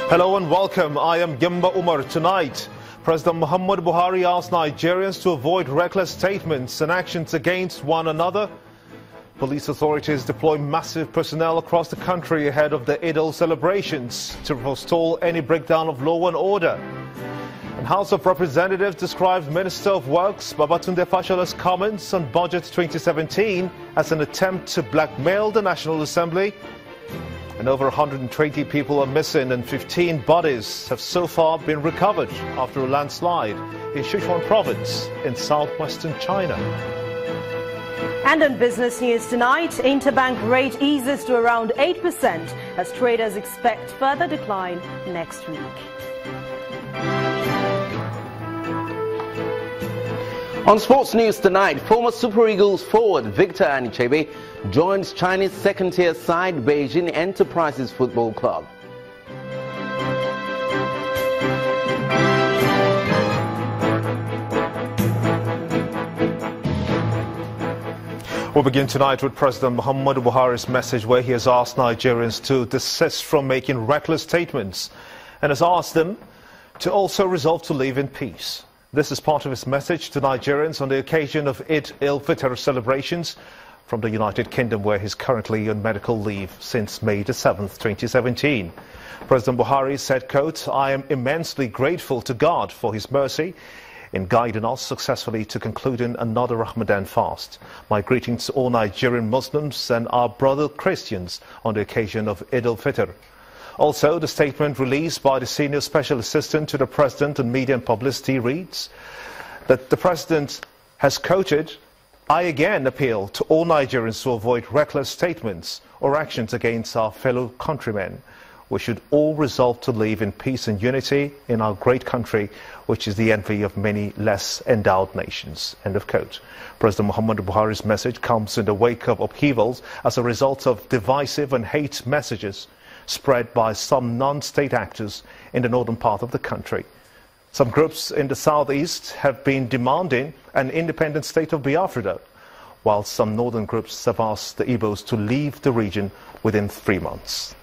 Hello and welcome. I am Gimba Umar. Tonight, President Muhammad Buhari asked Nigerians to avoid reckless statements and actions against one another. Police authorities deploy massive personnel across the country ahead of the Eid celebrations to forestall any breakdown of law and order. And House of Representatives describes Minister of Works Babatunde Fashola's comments on Budget 2017 as an attempt to blackmail the National Assembly. And over 120 people are missing and 15 bodies have so far been recovered after a landslide in Sichuan province in southwestern China. And on business news tonight, interbank rate eases to around 8% as traders expect further decline next week. On sports news tonight, former Super Eagles forward Victor Anichebe joins Chinese second-tier side Beijing Enterprises Football Club. We'll begin tonight with President Muhammadu Buhari's message where he has asked Nigerians to desist from making reckless statements and has asked them to also resolve to live in peace. This is part of his message to Nigerians on the occasion of Eid al-Fitr celebrations from the United Kingdom, where he's currently on medical leave since May the 7th, 2017. President Buhari said, quote, "I am immensely grateful to God for his mercy in guiding us successfully to concluding another Ramadan fast. My greetings to all Nigerian Muslims and our brother Christians on the occasion of Eid al-Fitr." Also, the statement released by the Senior Special Assistant to the President on Media and Publicity reads that the President has quoted, "I again appeal to all Nigerians to avoid reckless statements or actions against our fellow countrymen. We should all resolve to live in peace and unity in our great country, which is the envy of many less endowed nations." End of quote. President Muhammadu Buhari's message comes in the wake of upheavals as a result of divisive and hate messages spread by some non-state actors in the northern part of the country. Some groups in the southeast have been demanding an independent state of Biafra, while some northern groups have asked the Igbos to leave the region within 3 months.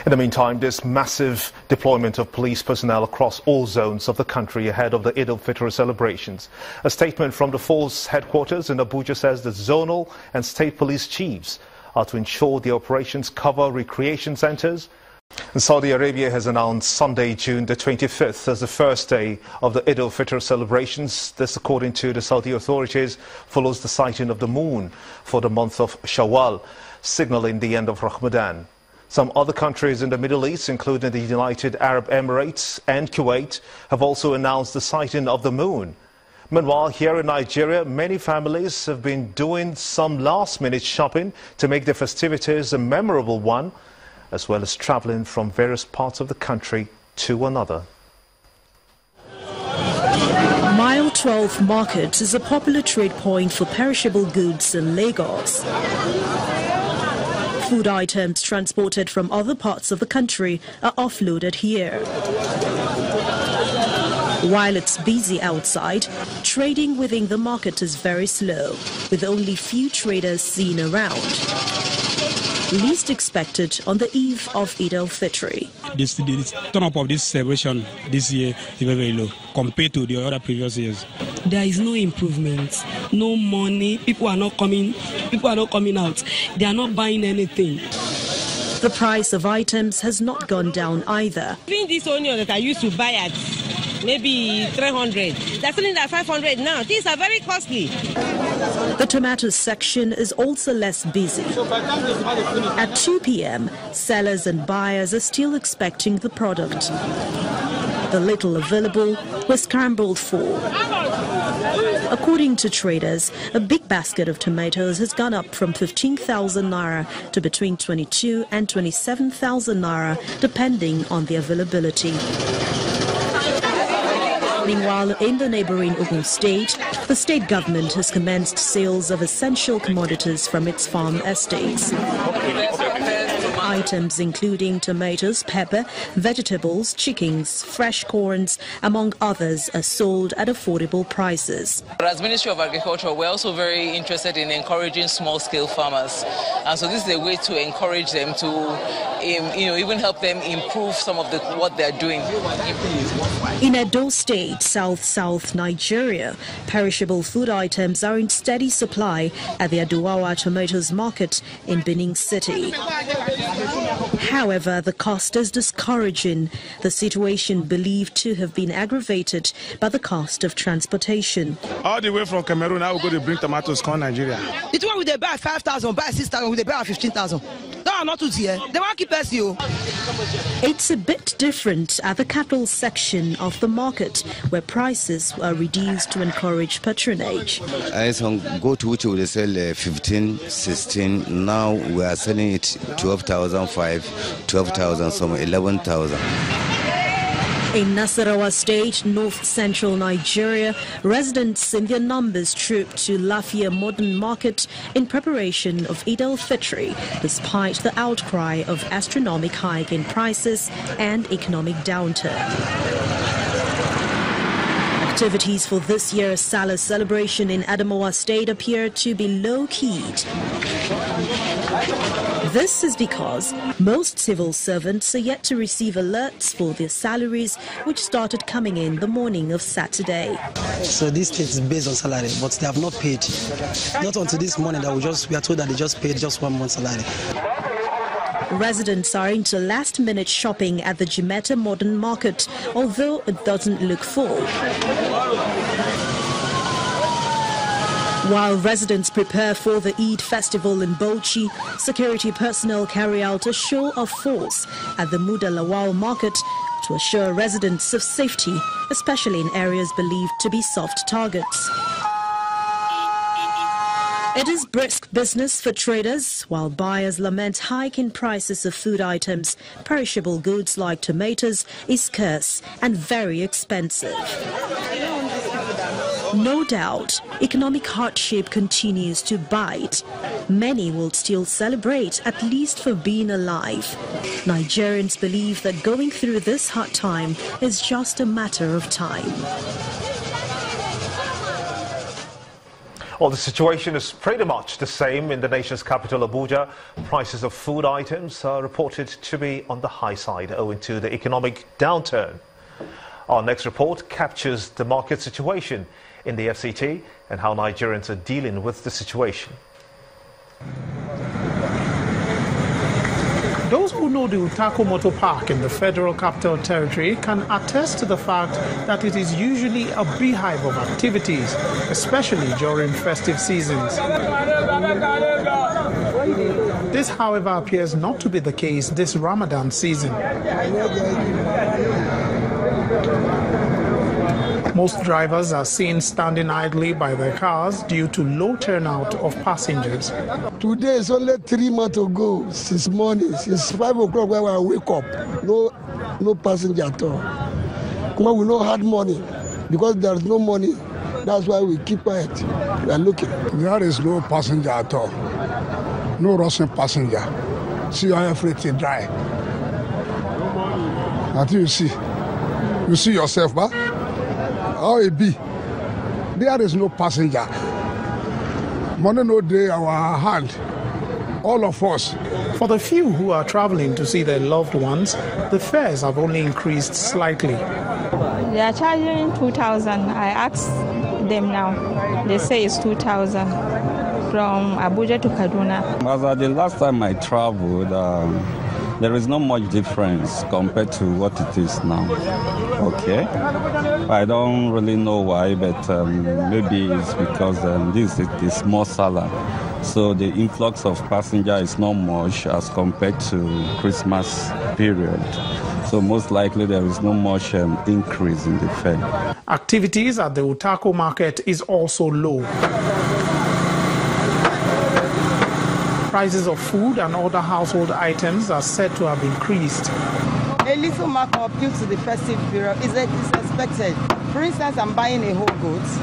In the meantime, this massive deployment of police personnel across all zones of the country ahead of the Eid al-Fitr celebrations. A statement from the force headquarters in Abuja says that zonal and state police chiefs are to ensure the operations cover recreation centers. And Saudi Arabia has announced Sunday, June the 25th as the first day of the Eid al-Fitr celebrations. This, according to the Saudi authorities, follows the sighting of the moon for the month of Shawwal, signaling the end of Ramadan. Some other countries in the Middle East, including the United Arab Emirates and Kuwait, have also announced the sighting of the moon. Meanwhile, here in Nigeria, many families have been doing some last-minute shopping to make the festivities a memorable one, as well as traveling from various parts of the country to another. Mile 12 Market is a popular trade point for perishable goods in Lagos. Food items transported from other parts of the country are offloaded here. While it's busy outside, trading within the market is very slow, with only few traders seen around. Least expected on the eve of Eid al-Fitr. The turn up of this celebration this year is very low compared to the other previous years. There is no improvement, no money, people are not coming out, they are not buying anything. The price of items has not gone down either. Even this onion that I used to buy at maybe 300, they're selling at 500 now. These are very costly. The tomatoes section is also less busy. At 2 p.m, sellers and buyers are still expecting the product. The little available was scrambled for. According to traders, a big basket of tomatoes has gone up from 15,000 naira to between 22 and 27,000 naira, depending on the availability. Meanwhile, in the neighboring Ogun State, the state government has commenced sales of essential commodities from its farm estates. items including tomatoes, pepper, vegetables, chickens, fresh corns, among others, are sold at affordable prices. As Ministry of Agriculture, we're also very interested in encouraging small-scale farmers, and so this is a way to encourage them to, even help them improve some of what they're doing. In Edo State, south Nigeria, perishable food items are in steady supply at the Aduwawa Tomatoes Market in Benin City. However, the cost is discouraging, the situation believed to have been aggravated by the cost of transportation. All the way from Cameroon, now we're going to bring tomatoes to Nigeria. It's one with they buy 5,000, buy 6,000, with they buy 15,000. No, not to here. They want to keep us you. It's a bit different at the cattle section of the market, where prices are reduced to encourage patronage. I go to which they sell 15, 16. Now we are selling it 12,500, 12,000, some 11,000. In Nasarawa State, north-central Nigeria, residents in their numbers trooped to Lafia Modern Market in preparation of Eid al-Fitr, despite the outcry of astronomical hike in prices and economic downturn. Activities for this year's Salah celebration in Adamawa State appear to be low-keyed. This is because most civil servants are yet to receive alerts for their salaries, which started coming in the morning of Saturday. So this state is based on salary, but they have not paid. Not until this morning that we are told that they just paid just 1 month's salary. Residents are into last-minute shopping at the Jimeta Modern Market, although it doesn't look full. While residents prepare for the Eid festival in Bauchi, security personnel carry out a show of force at the Muda Lawal market to assure residents of safety, especially in areas believed to be soft targets. It is brisk business for traders, while buyers lament hike in prices of food items. Perishable goods like tomatoes is scarce and very expensive. No doubt, economic hardship continues to bite. Many will still celebrate, at least for being alive. Nigerians believe that going through this hard time is just a matter of time. Well, the situation is pretty much the same in the nation's capital, Abuja. Prices of food items are reported to be on the high side owing to the economic downturn. Our next report captures the market situation in the FCT and how Nigerians are dealing with the situation. Those who know the Utako Motor Park in the Federal Capital Territory can attest to the fact that it is usually a beehive of activities, especially during festive seasons. This, however, appears not to be the case this Ramadan season. Most drivers are seen standing idly by their cars due to low turnout of passengers. Today is only 3 months ago, since morning, since 5 o'clock when I wake up. No passenger at all. Come on, we no had money because there's no money. That's why we keep quiet. We are looking. There is no passenger at all. No rushing passenger. See everything dry. Until you see yourself, huh? How it be? There is no passenger. Money no day our hand. All of us. For the few who are traveling to see their loved ones, the fares have only increased slightly. They are charging 2,000. I asked them now. They say it's 2,000 from Abuja to Kaduna. As the last time I traveled, there is not much difference compared to what it is now. Okay. I don't really know why, but maybe it's because this is more Salah. So the influx of passengers is not much as compared to Christmas period. So most likely there is not much increase in the fare. Activities at the Utako market is also low. Prices of food and other household items are said to have increased. A little markup due to the festive period is expected. For instance, I'm buying a whole goods.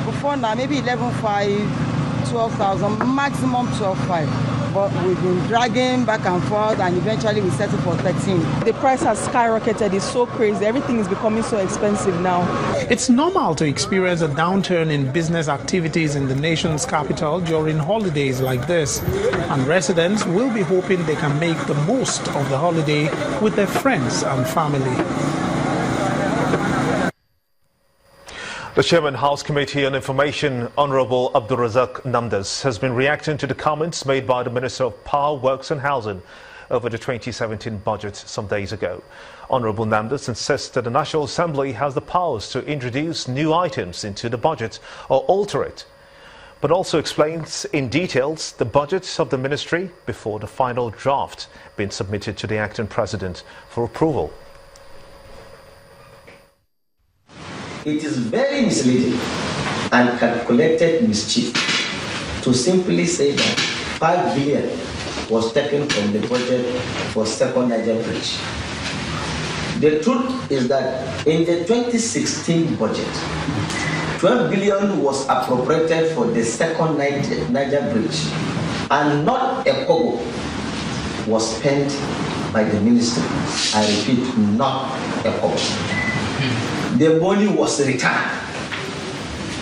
Before now, maybe 11,500, 12,000, maximum 12,500. but we've been dragging back and forth, and eventually we settled for 13. The price has skyrocketed. It's so crazy. Everything is becoming so expensive now. It's normal to experience a downturn in business activities in the nation's capital during holidays like this, and residents will be hoping they can make the most of the holiday with their friends and family. The Chairman House Committee on Information, Honorable Abdulrazak Namdas, has been reacting to the comments made by the Minister of Power, Works and Housing over the 2017 budget some days ago. Honorable Namdas insists that the National Assembly has the powers to introduce new items into the budget or alter it, but also explains in details the budgets of the ministry before the final draft being submitted to the acting president for approval. It is very misleading and calculated mischief to simply say that 5 billion was taken from the budget for second Niger bridge. The truth is that in the 2016 budget, 12 billion was appropriated for the second Niger bridge, and not a kobo was spent by the ministry. I repeat, not a kobo. The money was returned.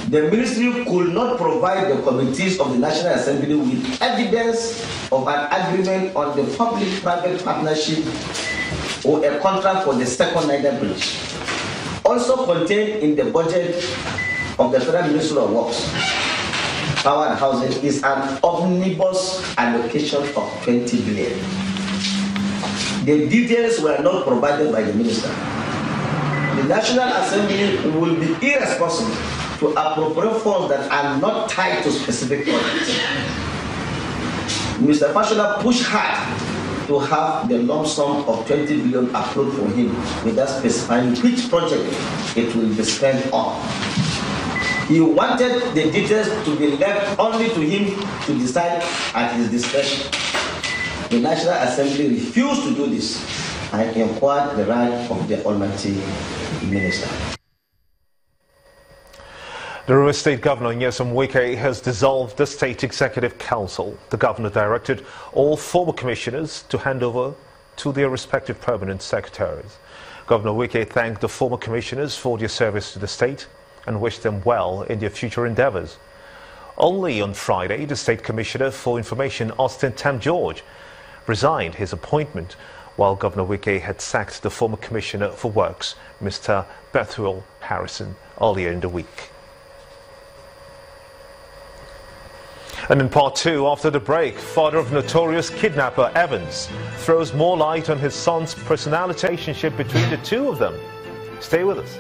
The ministry could not provide the committees of the National Assembly with evidence of an agreement on the public-private partnership or a contract for the second Niger bridge. Also contained in the budget of the Federal Ministry of Works, Power and Housing is an omnibus allocation of 20 billion. The details were not provided by the minister. The National Assembly will be irresponsible to appropriate funds that are not tied to specific projects. Mr. Fashola pushed hard to have the lump sum of 20 billion approved for him without specifying which project it will be spent on. He wanted the details to be left only to him to decide at his discretion. The National Assembly refused to do this and inquired the right of the Almighty Minister. The River State Governor, Nyesom Wike, has dissolved the State Executive Council. The governor directed all former commissioners to hand over to their respective permanent secretaries. Governor Wike thanked the former commissioners for their service to the state and wished them well in their future endeavours. Only on Friday, the State Commissioner for Information, Austin Tam George, resigned his appointment, while Governor Wike had sacked the former Commissioner for Works, Mr. Bethuel Harrison, earlier in the week. And in part two, after the break, father of notorious kidnapper Evans throws more light on his son's personality relationship between the two of them. Stay with us.